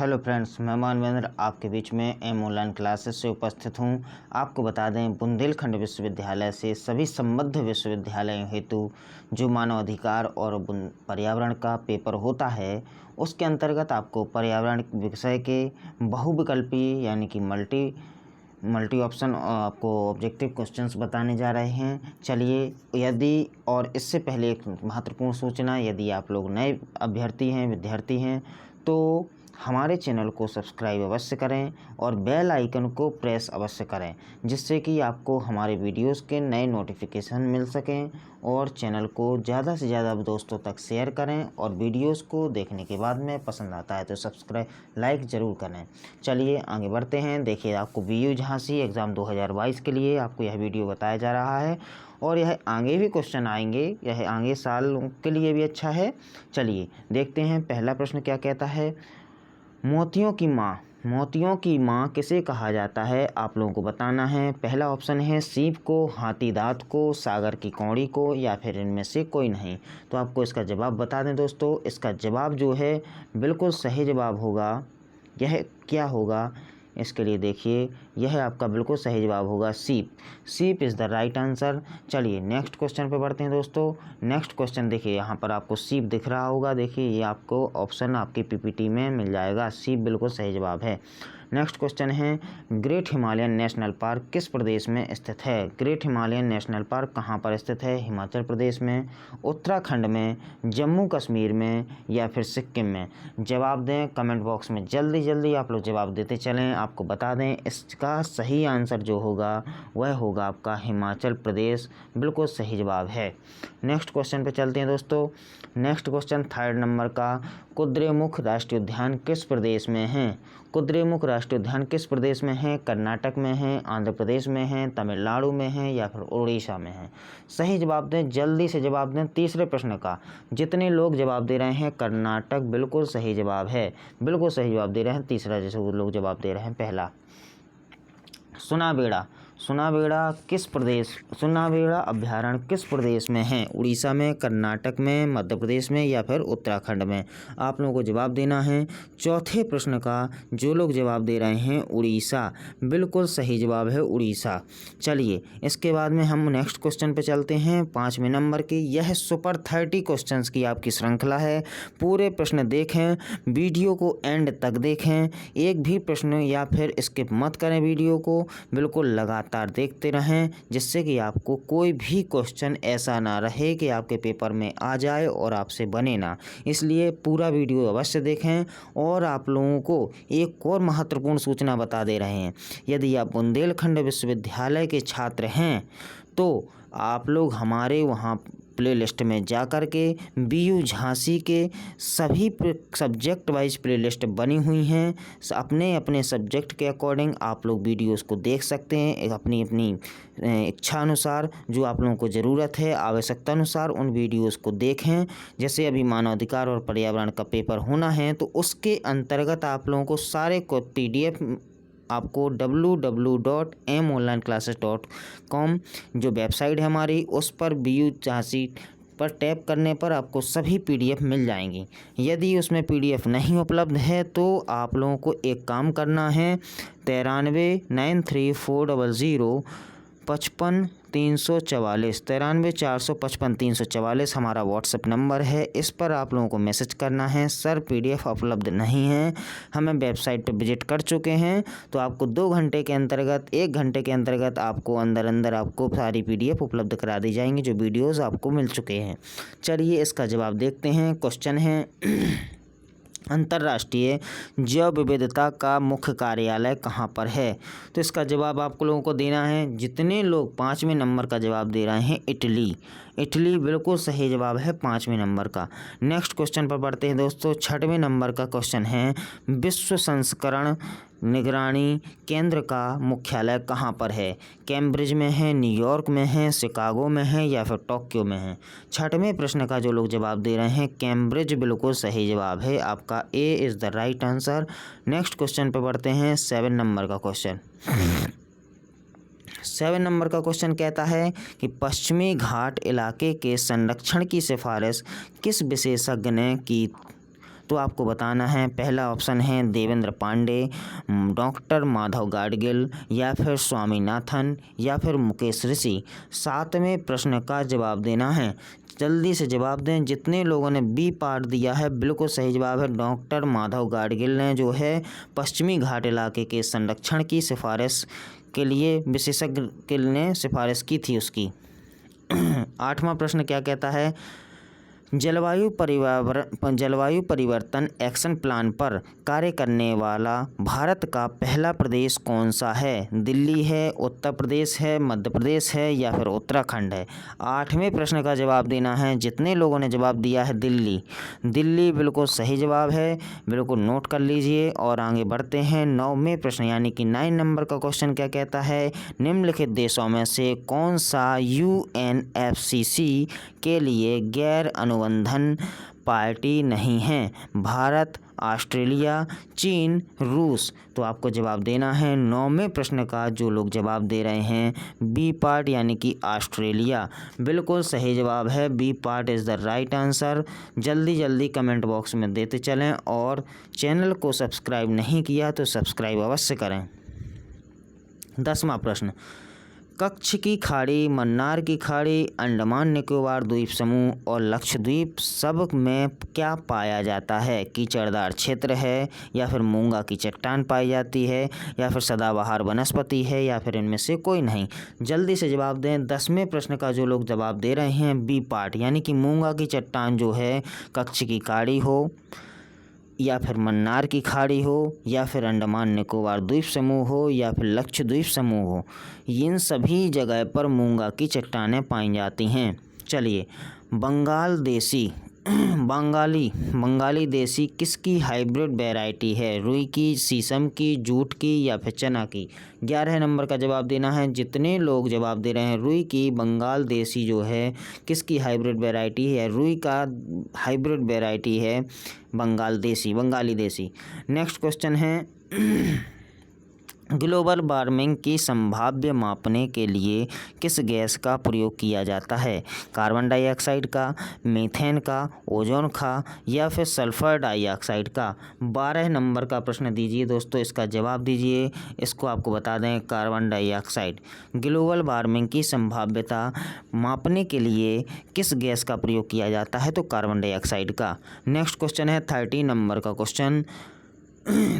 Hello friends, मैं मानवेंद्र आपके बीच में एम ऑनलाइन क्लासेस से उपस्थित हूं। आपको बता दें, बुंदेलखंड विश्वविद्यालय से सभी संबद्ध विश्वविद्यालयों हेतु जो मानव अधिकार और पर्यावरण का पेपर होता है, उसके अंतर्गत आपको पर्यावरण विषय के बहुविकल्पी यानी कि मल्टी ऑप्शन आपको ऑब्जेक्टिव क्वेश्चंस बताने जा रहे हैं। चलिए, यदि और इससे पहले एक महत्वपूर्ण सूचना, यदि आप लोग नए अभ्यर्थी हैं, विद्यार्थी हैं, तो हमारे चैनल को सब्सक्राइब अवश्य करें और बेल आइकन को प्रेस अवश्य करें, जिससे कि आपको हमारे वीडियोस के नए नोटिफिकेशन मिल सकें। और चैनल को ज़्यादा से ज़्यादा दोस्तों तक शेयर करें और वीडियोस को देखने के बाद में पसंद आता है तो सब्सक्राइब लाइक ज़रूर करें। चलिए आगे बढ़ते हैं। देखिए, आपको BU झांसी एग्ज़ाम 2022 के लिए आपको यह वीडियो बताया जा रहा है और यह आगे भी क्वेश्चन आएंगे, यह आगे साल के लिए भी अच्छा है। चलिए देखते हैं, पहला प्रश्न क्या कहता है। मोतियों की माँ किसे कहा जाता है, आप लोगों को बताना है। पहला ऑप्शन है सीप को, हाथी दांत को, सागर की कौड़ी को, या फिर इनमें से कोई नहीं। तो आपको इसका जवाब बता दें दोस्तों, इसका जवाब जो है बिल्कुल सही जवाब होगा। यह क्या होगा, इसके लिए देखिए, यह आपका बिल्कुल सही जवाब होगा सीप इज़ द राइट आंसर। चलिए नेक्स्ट क्वेश्चन पे बढ़ते हैं दोस्तों। नेक्स्ट क्वेश्चन देखिए, यहाँ पर आपको सीप दिख रहा होगा। देखिए, ये आपको ऑप्शन आपकी PPT में मिल जाएगा। सीप बिल्कुल सही जवाब है। नेक्स्ट क्वेश्चन है, ग्रेट हिमालयन नेशनल पार्क किस प्रदेश में स्थित है। ग्रेट हिमालयन नेशनल पार्क कहाँ पर स्थित है, हिमाचल प्रदेश में, उत्तराखंड में, जम्मू कश्मीर में, या फिर सिक्किम में। जवाब दें कमेंट बॉक्स में, जल्दी जल्दी आप लोग जवाब देते चलें। आपको बता दें, इसका सही आंसर जो होगा वह होगा आपका हिमाचल प्रदेश, बिल्कुल सही जवाब है। नेक्स्ट क्वेश्चन पे चलते हैं दोस्तों। नेक्स्ट क्वेश्चन 3rd नंबर का, कुद्रेमुख राष्ट्रीय उद्यान किस प्रदेश में है। कुद्रेमुख राष्ट्रीय उद्यान किस प्रदेश में है, कर्नाटक में है, आंध्र प्रदेश में है, तमिलनाडु में है, या फिर उड़ीसा में है। सही जवाब दें, जल्दी से जवाब दें। तीसरे प्रश्न का जितने लोग जवाब दे रहे हैं, कर्नाटक बिल्कुल सही जवाब है, बिल्कुल सही जवाब दे रहे हैं। तीसरा जैसे वो लोग जवाब दे रहे हैं। पहला सुनाबेड़ा अभ्यारण्य किस प्रदेश में है, उड़ीसा में, कर्नाटक में, मध्य प्रदेश में, या फिर उत्तराखंड में। आप लोगों को जवाब देना है। चौथे प्रश्न का जो लोग जवाब दे रहे हैं, उड़ीसा, बिल्कुल सही जवाब है, उड़ीसा। चलिए इसके बाद में हम नेक्स्ट क्वेश्चन पे चलते हैं, 5वें नंबर की। यह सुपर 30 क्वेश्चंस की आपकी श्रृंखला है। पूरे प्रश्न देखें, वीडियो को एंड तक देखें, एक भी प्रश्न या फिर स्किप मत करें, वीडियो को बिल्कुल लगातार देखते रहें, जिससे कि आपको कोई भी क्वेश्चन ऐसा ना रहे कि आपके पेपर में आ जाए और आपसे बने ना। इसलिए पूरा वीडियो अवश्य देखें। और आप लोगों को एक और महत्वपूर्ण सूचना बता दे रहे हैं, यदि आप बुंदेलखंड विश्वविद्यालय के छात्र हैं तो आप लोग हमारे वहाँ प्लेलिस्ट में जा कर के BU झांसी के सभी सब्जेक्ट वाइज प्लेलिस्ट बनी हुई हैं। अपने अपने सब्जेक्ट के अकॉर्डिंग आप लोग वीडियोस को देख सकते हैं, अपनी अपनी इच्छा अनुसार, जो आप लोगों को ज़रूरत है, आवश्यकता अनुसार उन वीडियोस को देखें। जैसे अभी मानवाधिकार और पर्यावरण का पेपर होना है, तो उसके अंतर्गत आप लोगों को सारे को PDF आपको www.monlineclasses.com जो वेबसाइट है हमारी, उस पर BU झांसी पर टैप करने पर आपको सभी PDF मिल जाएंगी। यदि उसमें PDF नहीं उपलब्ध है तो आप लोगों को एक काम करना है, 939340 55 344 93 455 344 हमारा WhatsApp नंबर है। इस पर आप लोगों को मैसेज करना है, सर PDF उपलब्ध नहीं है, हमें वेबसाइट पर विजिट कर चुके हैं। तो आपको 2 घंटे के अंतर्गत, 1 घंटे के अंतर्गत आपको अंदर आपको सारी PDF उपलब्ध करा दी जाएंगी, जो वीडियोज़ आपको मिल चुके हैं। चलिए इसका जवाब देखते हैं। क्वेश्चन है, अंतर्राष्ट्रीय जैव विविधता का मुख्य कार्यालय कहाँ पर है। तो इसका जवाब आप लोगों को देना है। जितने लोग 5वें नंबर का जवाब दे रहे हैं, इटली बिल्कुल सही जवाब है, 5वें नंबर का। नेक्स्ट क्वेश्चन पर बढ़ते हैं दोस्तों। 6वें नंबर का क्वेश्चन है, विश्व संस्करण निगरानी केंद्र का मुख्यालय कहाँ पर है। कैम्ब्रिज में है, न्यूयॉर्क में है, शिकागो में है, या फिर टोक्यो में है। 6वें प्रश्न का जो लोग जवाब दे रहे हैं, कैम्ब्रिज बिल्कुल सही जवाब है, आपका A is the right answer. Next question पे बढ़ते हैं। 7 नंबर का क्वेश्चन 7 नंबर का क्वेश्चन कहता है कि पश्चिमी घाट इलाके के संरक्षण की सिफारिश किस विशेषज्ञ ने की। तो आपको बताना है पहला ऑप्शन है देवेंद्र पांडे, डॉक्टर माधव गाडगिल या फिर स्वामीनाथन या फिर मुकेश ऋषि। 7वें प्रश्न का जवाब देना है, जल्दी से जवाब दें। जितने लोगों ने बी पार्ट दिया है बिल्कुल सही जवाब है डॉक्टर माधव गाडगिल ने जो है पश्चिमी घाट इलाके के संरक्षण की सिफारिश के लिए विशेषज्ञ के ने सिफारिश की थी उसकी। 8वां प्रश्न क्या कहता है, जलवायु परिवर्तन एक्शन प्लान पर कार्य करने वाला भारत का पहला प्रदेश कौन सा है? दिल्ली है, उत्तर प्रदेश है, मध्य प्रदेश है या फिर उत्तराखंड है? 8वें प्रश्न का जवाब देना है। जितने लोगों ने जवाब दिया है दिल्ली, दिल्ली बिल्कुल सही जवाब है, बिल्कुल नोट कर लीजिए और आगे बढ़ते हैं। 9वें प्रश्न यानी कि 9 नंबर का क्वेश्चन क्या कहता है, निम्नलिखित देशों में से कौन सा UNFCCC के लिए गैर अनुबंधन पार्टी नहीं है? भारत, ऑस्ट्रेलिया, चीन, रूस। तो आपको जवाब देना है 9वें प्रश्न का। जो लोग जवाब दे रहे हैं बी पार्ट यानी कि ऑस्ट्रेलिया, बिल्कुल सही जवाब है, B part is the right answer. जल्दी जल्दी कमेंट बॉक्स में देते चलें और चैनल को सब्सक्राइब नहीं किया तो सब्सक्राइब अवश्य करें। 10वां प्रश्न, कच्छ की खाड़ी, मन्नार की खाड़ी, अंडमान निकोबार द्वीप समूह और लक्षद्वीप सब में क्या पाया जाता है? कीचड़दार क्षेत्र है या फिर मूंगा की चट्टान पाई जाती है या फिर सदाबहार वनस्पति है या फिर इनमें से कोई नहीं? जल्दी से जवाब दें। 10वें प्रश्न का जो लोग जवाब दे रहे हैं बी पार्ट यानी कि मूंगा की चट्टान जो है कच्छ की खाड़ी हो या फिर मन्नार की खाड़ी हो या फिर अंडमान निकोबार द्वीप समूह हो या फिर लक्षद्वीप समूह हो, इन सभी जगह पर मूंगा की चट्टानें पाई जाती हैं। चलिए, बंगाली देसी किसकी हाइब्रिड वैरायटी है? रुई की, शीशम की, जूट की या फिर चना की? 11 नंबर का जवाब देना है। जितने लोग जवाब दे रहे हैं रुई की, बंगाल देसी जो है किसकी हाइब्रिड वैरायटी है? रुई का हाइब्रिड वैरायटी है बंगाली देसी। नेक्स्ट क्वेश्चन है ग्लोबल वार्मिंग की संभाव्य मापने के लिए किस गैस का प्रयोग किया जाता है? कार्बन डाइऑक्साइड का, मीथेन का, ओजोन का या फिर सल्फर डाइऑक्साइड का? 12 नंबर का प्रश्न दीजिए दोस्तों, इसका जवाब दीजिए। इसको आपको बता दें कार्बन डाइऑक्साइड। ग्लोबल वार्मिंग की संभाव्यता मापने के लिए किस गैस का प्रयोग किया जाता है? तो कार्बन डाइऑक्साइड का। नेक्स्ट क्वेश्चन है 30 नंबर का क्वेश्चन।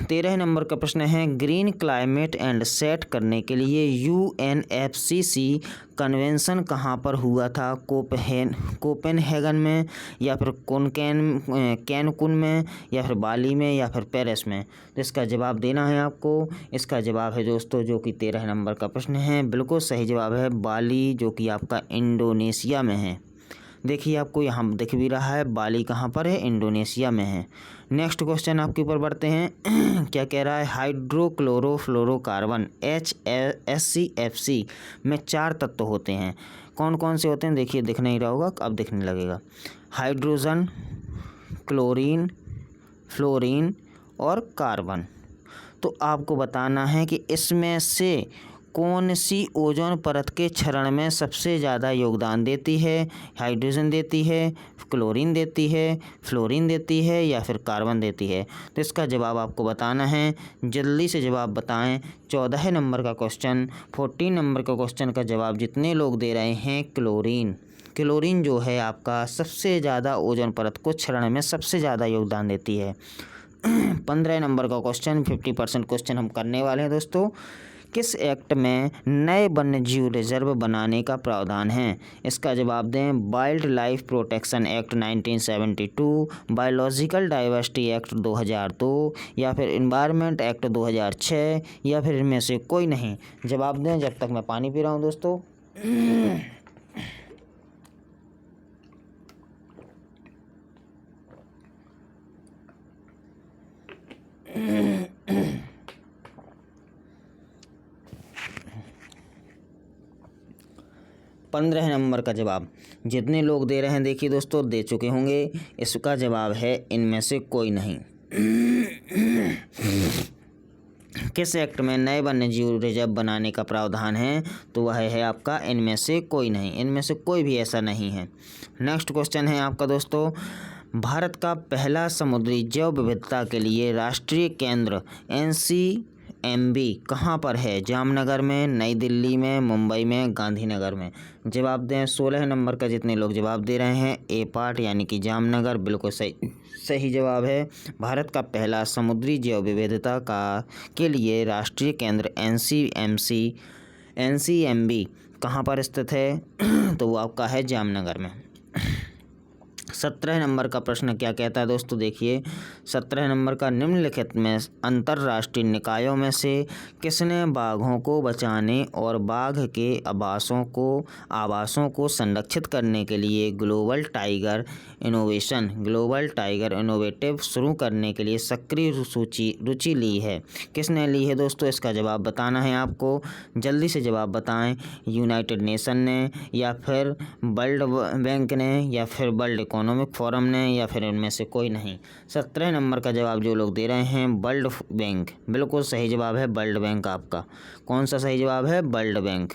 13 नंबर का प्रश्न है ग्रीन क्लाइमेट एंड सेट करने के लिए UNFCCC कन्वेंशन कहाँ पर हुआ था? कोपेनहेगन में या फिर कैनकुन में या फिर बाली में या फिर पेरिस में? तो इसका जवाब देना है आपको। इसका जवाब है दोस्तों जो कि 13 नंबर का प्रश्न है, बिल्कुल सही जवाब है बाली, जो कि आपका इंडोनेशिया में है। देखिए आपको यहाँ दिख भी रहा है बाली कहाँ पर है, इंडोनेशिया में है। नेक्स्ट क्वेश्चन आपके ऊपर बढ़ते हैं क्या कह रहा है, हाइड्रोक्लोरोफ्लोरोकार्बन HCFC में 4 तत्व होते हैं, कौन कौन से होते हैं? देखिए दिख नहीं रहा होगा, अब दिखने लगेगा। हाइड्रोजन, क्लोरीन, फ्लोरीन और कार्बन। तो आपको बताना है कि इसमें से कौन सी ओजोन परत के क्षरण में सबसे ज़्यादा योगदान देती है? हाइड्रोजन देती है, क्लोरीन देती है, फ्लोरीन देती है या फिर कार्बन देती है? तो इसका जवाब आपको बताना है, जल्दी से जवाब बताएं। 14 नंबर का क्वेश्चन, 14 नंबर का क्वेश्चन का जवाब जितने लोग दे रहे हैं क्लोरीन जो है आपका सबसे ज़्यादा ओजोन परत को क्षरण में सबसे ज़्यादा योगदान देती है। 15 नंबर का क्वेश्चन, 50% क्वेश्चन हम करने वाले हैं दोस्तों। किस एक्ट में नए वन्यजीव रिजर्व बनाने का प्रावधान है? इसका जवाब दें। Wild life protection act 1972, biological diversity act 2002 या फिर एनवायरनमेंट एक्ट 2006 या फिर इनमें से कोई नहीं? जवाब दें जब तक मैं पानी पी रहा हूँ दोस्तों। 15 नंबर का जवाब जितने लोग दे रहे हैं देखिए दोस्तों दे चुके होंगे, इसका जवाब है इनमें से कोई नहीं। किस एक्ट में नए वन्यजीव रिजर्व बनाने का प्रावधान है? तो वह है आपका इनमें से कोई नहीं, इनमें से कोई भी ऐसा नहीं है। नेक्स्ट क्वेश्चन है आपका दोस्तों, भारत का पहला समुद्री जैव विविधता के लिए राष्ट्रीय केंद्र NCMB कहाँ पर है? जामनगर में, नई दिल्ली में, मुंबई में, गांधीनगर में। जवाब दें। 16 नंबर का जितने लोग जवाब दे रहे हैं ए पार्ट यानी कि जामनगर बिल्कुल सही जवाब है। भारत का पहला समुद्री जैव विविधता के लिए राष्ट्रीय केंद्र NCMB कहाँ पर स्थित है? तो वो आपका है जामनगर में। 17 नंबर का प्रश्न क्या कहता है दोस्तों? देखिए 17 नंबर का, निम्नलिखित में अंतर्राष्ट्रीय निकायों में से किसने बाघों को बचाने और बाघ के आवासों को संरक्षित करने के लिए ग्लोबल टाइगर इनोवेटिव शुरू करने के लिए सक्रिय रुचि ली है? किसने ली है दोस्तों? इसका जवाब बताना है आपको, जल्दी से जवाब बताएं। यूनाइटेड नेशन ने, या फिर वर्ल्ड बैंक ने, या फिर वर्ल्ड इकोनॉमिक फोरम ने, या फिर इनमें से कोई नहीं। 17 नंबर का जवाब जो लोग दे रहे हैं वर्ल्ड बैंक, बिल्कुल सही जवाब है वर्ल्ड बैंक आपका। कौन सा सही जवाब है? World bank.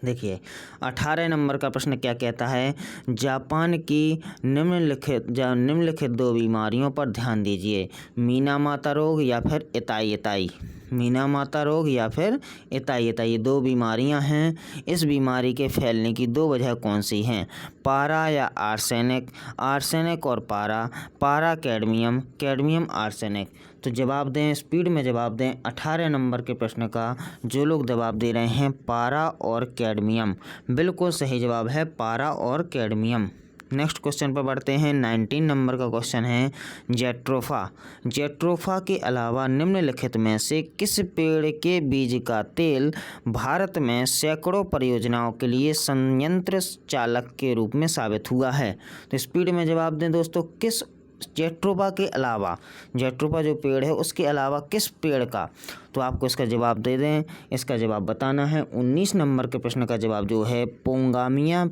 देखिए 18 नंबर का प्रश्न क्या कहता है? जापान की निम्नलिखित 2 बीमारियों पर ध्यान दीजिए। मीनामाता रोग या फिर इताई। मीनामाता रोग या फिर इताई, 2 बीमारियां हैं। इस बीमारी के फैलने की 2 वजह कौन सी हैं? पारा या आर्सेनिक और पारा कैडमियम आर्सेनिक। तो जवाब दें, स्पीड में जवाब दें 18 नंबर के प्रश्न का। जो लोग जवाब दे रहे हैं पारा और कैडमियम, बिल्कुल सही जवाब है पारा और कैडमियम। नेक्स्ट क्वेश्चन पर बढ़ते हैं। 19 नंबर का क्वेश्चन है जेट्रोफा के अलावा निम्नलिखित में से किस पेड़ के बीज का तेल भारत में सैकड़ों परियोजनाओं के लिए संयंत्र चालक के रूप में साबित हुआ है? तो स्पीड में जवाब दें दोस्तों, किस जेट्रोफा के अलावा, जेट्रोफा जो पेड़ है उसके अलावा किस पेड़ का? तो आपको इसका जवाब दे दें, इसका जवाब बताना है। 19 नंबर के प्रश्न का जवाब जो है पोंगामिया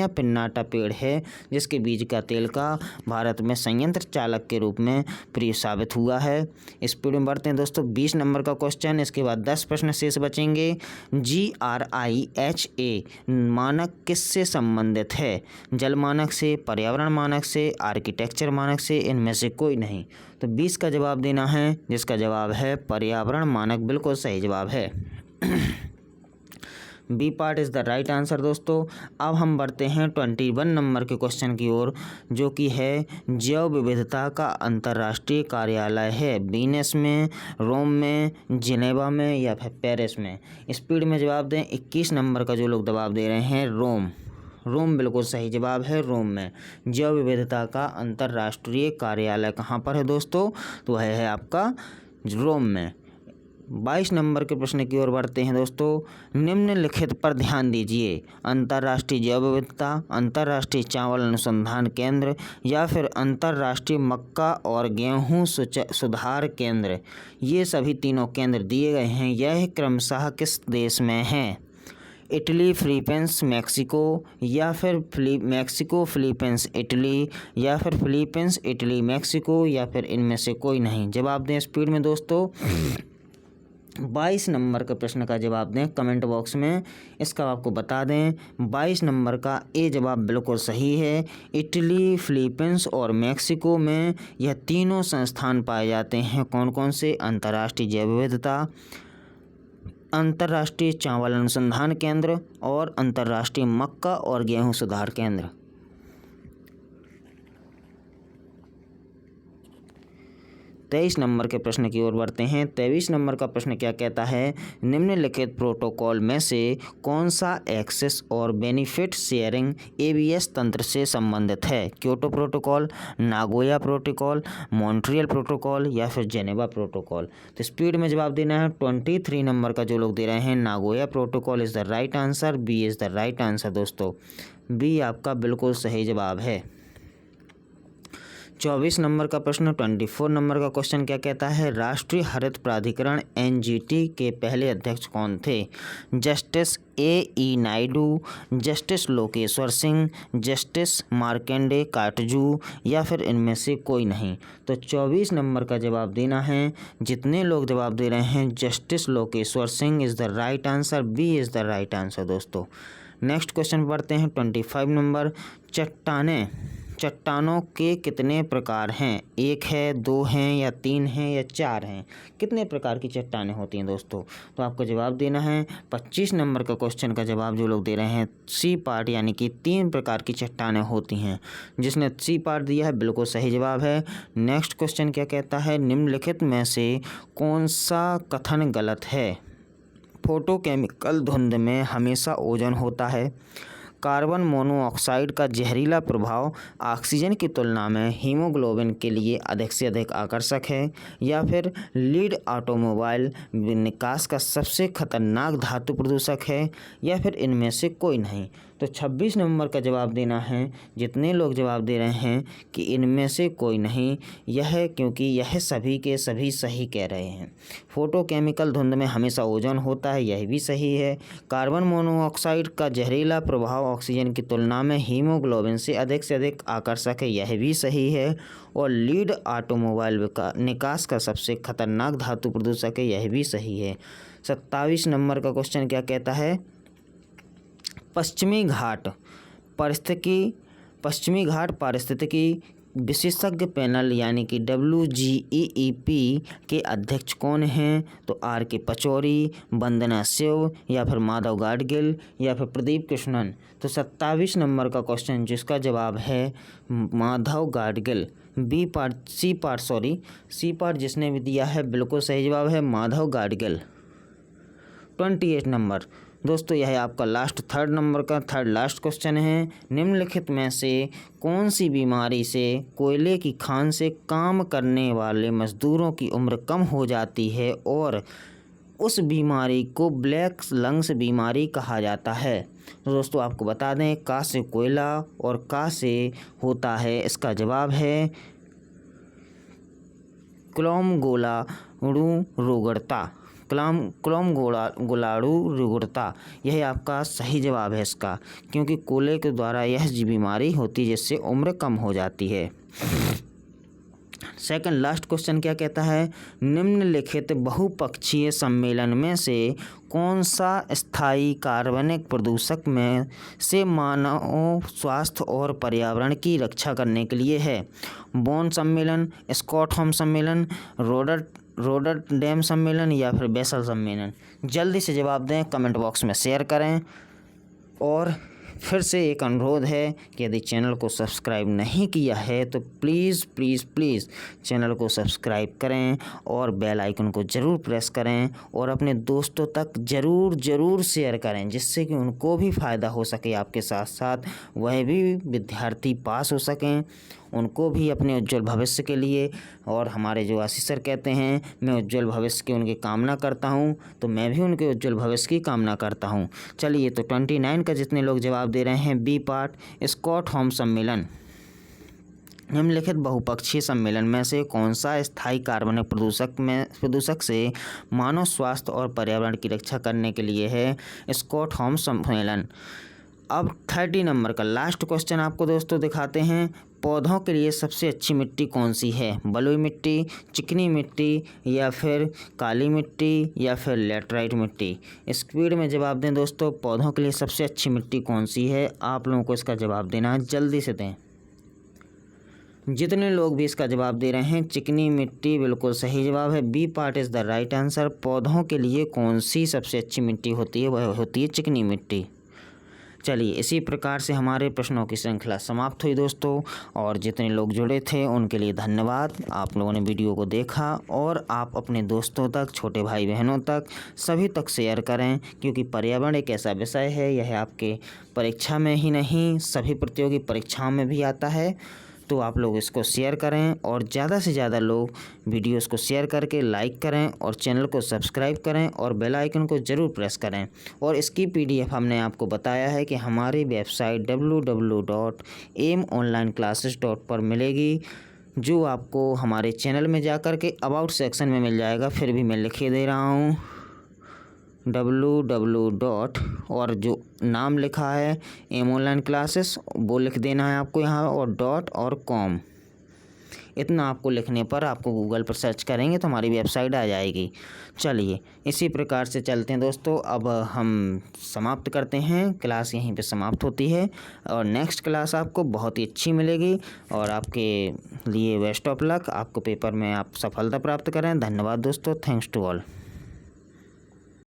पिन्नाटा पेड़ है, जिसके बीज का तेल का भारत में संयंत्र चालक के रूप में प्रयोग साबित हुआ है। स्पीड में बढ़ते हैं दोस्तों। 20 नंबर का क्वेश्चन, इसके बाद 10 प्रश्न शेष बचेंगे। GRIHA मानक किससे संबंधित है? जल मानक से, पर्यावरण मानक से, आर्किटेक्चर मानक से, इनमें से कोई नहीं। तो 20 का जवाब देना है, जिसका जवाब है पर्यावरण मानक, बिल्कुल सही जवाब है। B part is the right answer दोस्तों। अब हम बढ़ते हैं 21 नंबर के क्वेश्चन की ओर, जो कि है जैव विविधता का अंतर्राष्ट्रीय कार्यालय है वीनस में, रोम में, जिनेवा में, या फिर पेरिस में? स्पीड में जवाब दें। 21 नंबर का जो लोग जवाब दे रहे हैं रोम बिल्कुल सही जवाब है, रोम में। जैव विविधता का अंतर्राष्ट्रीय कार्यालय कहाँ पर है दोस्तों? तो है आपका रोम में। 22 नंबर के प्रश्न की ओर बढ़ते हैं दोस्तों। निम्नलिखित पर ध्यान दीजिए। अंतर्राष्ट्रीय जैव विविधता, अंतर्राष्ट्रीय चावल अनुसंधान केंद्र, या फिर अंतर्राष्ट्रीय मक्का और गेहूं सुधार केंद्र, ये सभी तीनों केंद्र दिए गए हैं। यह क्रमशः किस देश में हैं? इटली, फिलीपींस, मैक्सिको, या फिर मैक्सिको, फिलीपींस, इटली, या फिर फिलीपींस, इटली, मैक्सिको, या फिर इनमें से कोई नहीं। जवाब दें स्पीड में दोस्तों। 22 नंबर के प्रश्न का जवाब दें कमेंट बॉक्स में। इसका आपको बता दें 22 नंबर का ए जवाब बिल्कुल सही है। इटली, फिलीपींस और मैक्सिको में यह तीनों संस्थान पाए जाते हैं। कौन कौन से? अंतर्राष्ट्रीय जैव विविधता, अंतर्राष्ट्रीय चावल अनुसंधान केंद्र और अंतर्राष्ट्रीय मक्का और गेहूं सुधार केंद्र। 23 नंबर के प्रश्न की ओर बढ़ते हैं। 23 नंबर का प्रश्न क्या कहता है? निम्नलिखित प्रोटोकॉल में से कौन सा एक्सेस और बेनिफिट शेयरिंग ABS तंत्र से संबंधित है? Kyoto protocol, Nagoya protocol, Montreal protocol, या फिर जेनेवा प्रोटोकॉल? तो स्पीड में जवाब देना है। 23 नंबर का जो लोग दे रहे हैं Nagoya protocol is the right answer. B is the right answer दोस्तों। बी आपका बिल्कुल सही जवाब है। 24 नंबर का प्रश्न, 24 नंबर का क्वेश्चन क्या कहता है? राष्ट्रीय हरित प्राधिकरण NGT के पहले अध्यक्ष कौन थे? Justice AE Naidu, justice Lokeshwar Singh, justice Markandey Katju, या फिर इनमें से कोई नहीं। तो 24 नंबर का जवाब देना है। जितने लोग जवाब दे रहे हैं justice Lokeshwar Singh is the right answer. B is the right answer दोस्तों। नेक्स्ट क्वेश्चन पढ़ते हैं 25 नंबर। चट्टानों के कितने प्रकार हैं? 1 है, 2 हैं या 3 हैं या 4 हैं? कितने प्रकार की चट्टानें होती हैं दोस्तों? तो आपको जवाब देना है 25 नंबर का क्वेश्चन का जवाब जो लोग दे रहे हैं सी पार्ट, यानी कि 3 प्रकार की चट्टानें होती हैं। जिसने सी पार्ट दिया है बिल्कुल सही जवाब है। नेक्स्ट क्वेश्चन क्या कहता है? निम्नलिखित में से कौन सा कथन गलत है? फोटोकेमिकल धुंध में हमेशा ओजोन होता है। कार्बन मोनोऑक्साइड का जहरीला प्रभाव ऑक्सीजन की तुलना में हीमोग्लोबिन के लिए अधिक से अधिक आकर्षक है। या फिर लीड ऑटोमोबाइल निकास का सबसे खतरनाक धातु प्रदूषक है। या फिर इनमें से कोई नहीं। तो 26 नंबर का जवाब देना है। जितने लोग जवाब दे रहे हैं कि इनमें से कोई नहीं, यह क्योंकि यह सभी के सभी सही कह रहे हैं। फोटोकेमिकल धुंध में हमेशा ओजोन होता है, यह भी सही है। कार्बन मोनोऑक्साइड का जहरीला प्रभाव ऑक्सीजन की तुलना में हीमोग्लोबिन से अधिक आकर्षक है, यह भी सही है। और लीड ऑटोमोबाइल निकास का सबसे खतरनाक धातु प्रदूषक है, यह भी सही है। 27 नंबर का क्वेश्चन क्या कहता है? पश्चिमी घाट पारिस्थितिकी विशेषज्ञ पैनल यानी कि WGEEP के अध्यक्ष कौन हैं? तो RK पचौरी, वंदना शिव या फिर माधव गाडगिल या फिर प्रदीप कृष्णन। तो 27 नंबर का क्वेश्चन जिसका जवाब है माधव गाडगिल। सी पार्ट जिसने भी दिया है बिल्कुल सही जवाब है माधव गाडगिल। 28 नंबर दोस्तों, यह है आपका थर्ड लास्ट क्वेश्चन है। निम्नलिखित में से कौन सी बीमारी से कोयले की खान से काम करने वाले मजदूरों की उम्र कम हो जाती है और उस बीमारी को ब्लैक लंग्स बीमारी कहा जाता है? तो दोस्तों आपको बता दें, का से कोयला और का से होता है, इसका जवाब है क्लोमगोलाडू रुगुरता। यह आपका सही जवाब है इसका, क्योंकि कोयले के द्वारा यह बीमारी होती है जिससे उम्र कम हो जाती है। सेकंड लास्ट क्वेश्चन क्या कहता है? निम्नलिखित बहुपक्षीय सम्मेलन में से कौन सा स्थायी कार्बनिक प्रदूषक में से मानव स्वास्थ्य और पर्यावरण की रक्षा करने के लिए है? बोन सम्मेलन, स्टॉकहोम सम्मेलन, रोटरडैम सम्मेलन या फिर बेसल सम्मेलन? जल्दी से जवाब दें, कमेंट बॉक्स में शेयर करें। और फिर से एक अनुरोध है कि यदि चैनल को सब्सक्राइब नहीं किया है तो प्लीज़ चैनल को सब्सक्राइब करें और बेल आइकन को ज़रूर प्रेस करें और अपने दोस्तों तक ज़रूर शेयर करें, जिससे कि उनको भी फ़ायदा हो सके, आपके साथ साथ वह भी विद्यार्थी पास हो सकें, उनको भी अपने उज्जवल भविष्य के लिए। और हमारे जो आशीष सर कहते हैं मैं उज्जवल भविष्य की उनकी कामना करता हूं, तो मैं भी उनके उज्जवल भविष्य की कामना करता हूं। चलिए, तो 29 का जितने लोग जवाब दे रहे हैं बी पार्ट, स्टॉकहोम सम्मेलन। निम्नलिखित बहुपक्षीय सम्मेलन में से कौन सा स्थायी कार्बनिक प्रदूषक से मानव स्वास्थ्य और पर्यावरण की रक्षा करने के लिए है? स्टॉकहोम सम्मेलन। अब 30 नंबर का लास्ट क्वेश्चन आपको दोस्तों दिखाते हैं। पौधों के लिए सबसे अच्छी मिट्टी कौन सी है? बलुई मिट्टी, चिकनी मिट्टी या फिर काली मिट्टी या फिर लैटराइट मिट्टी? स्पीड में जवाब दें दोस्तों, पौधों के लिए सबसे अच्छी मिट्टी कौन सी है? आप लोगों को इसका जवाब देना है, जल्दी से दें। जितने लोग भी इसका जवाब दे रहे हैं चिकनी मिट्टी बिल्कुल सही जवाब है। B part is the right answer. पौधों के लिए कौन सी सबसे अच्छी मिट्टी होती है? वह होती है चिकनी मिट्टी। चलिए, इसी प्रकार से हमारे प्रश्नों की श्रृंखला समाप्त हुई दोस्तों। और जितने लोग जुड़े थे उनके लिए धन्यवाद। आप लोगों ने वीडियो को देखा और आप अपने दोस्तों तक, छोटे भाई बहनों तक, सभी तक शेयर करें, क्योंकि पर्यावरण एक ऐसा विषय है, यह आपके परीक्षा में ही नहीं सभी प्रतियोगी परीक्षाओं में भी आता है। तो आप लोग इसको शेयर करें और ज़्यादा से ज़्यादा लोग वीडियोस को शेयर करके लाइक करें और चैनल को सब्सक्राइब करें और बेल आइकन को ज़रूर प्रेस करें। और इसकी PDF हमने आपको बताया है कि हमारी वेबसाइट www.aimonlineclasses.com पर मिलेगी, जो आपको हमारे चैनल में जाकर के अबाउट सेक्शन में मिल जाएगा। फिर भी मैं लिखे दे रहा हूँ www. और जो नाम लिखा है AIM ऑनलाइन क्लासेस वो लिख देना है आपको यहाँ, और .com। इतना आपको लिखने पर आपको गूगल पर सर्च करेंगे तो हमारी वेबसाइट आ जाएगी। चलिए इसी प्रकार से चलते हैं दोस्तों, अब हम समाप्त करते हैं, क्लास यहीं पे समाप्त होती है और नेक्स्ट क्लास आपको बहुत ही अच्छी मिलेगी और आपके लिए बेस्ट ऑफ लक, आपको पेपर में आप सफलता प्राप्त करें। धन्यवाद दोस्तों, थैंक्स टू ऑल।